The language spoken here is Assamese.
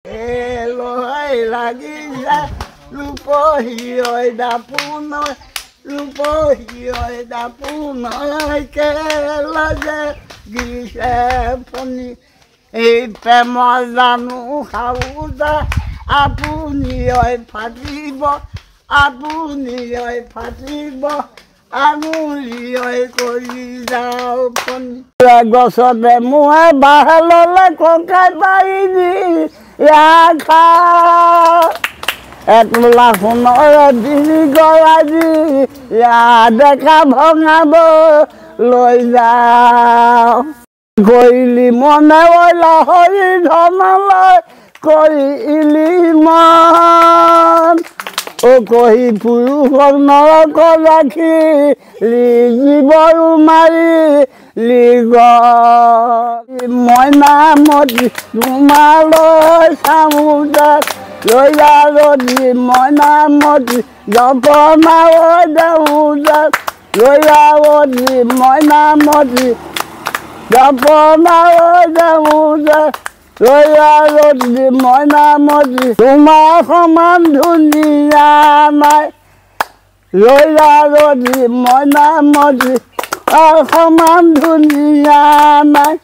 Eloi লাগিছে ৰূপহীয় দাপোনৈ ৰূপহীয় দাপোনৈ কেলজে গিছে ফণি এই প্ৰেমৰ জানো খাওঁতা আপুনিই ফাটিব আপুনিই ফাটিব আঙুলিই কৰি যাওঁ ফণি গছতে মই বাঁহ ল'লে ককাই পাৰি দি খা একলা সোণৰ বিৰি গৰাজি ডেকা ভঙাব লৈ যাওঁ কৰিলি মনে লাহৰি ধনলৈ কৰিলি মন কহি পুৰুষক নৰক ৰাখি জীৱৰো মাৰি মইনামতি তোমালৈ চামোজাত লয়া ৰদী মইনামতি জপনাও দেউজাত লয়া ৰদী মইনামতি জপনাও দেউজাত লয়া ৰদী মইনামতি তোমাৰ সমান ধুনীয়া নাই লয়া ৰদী মইনামতি সমান ধুনীয়া নাই।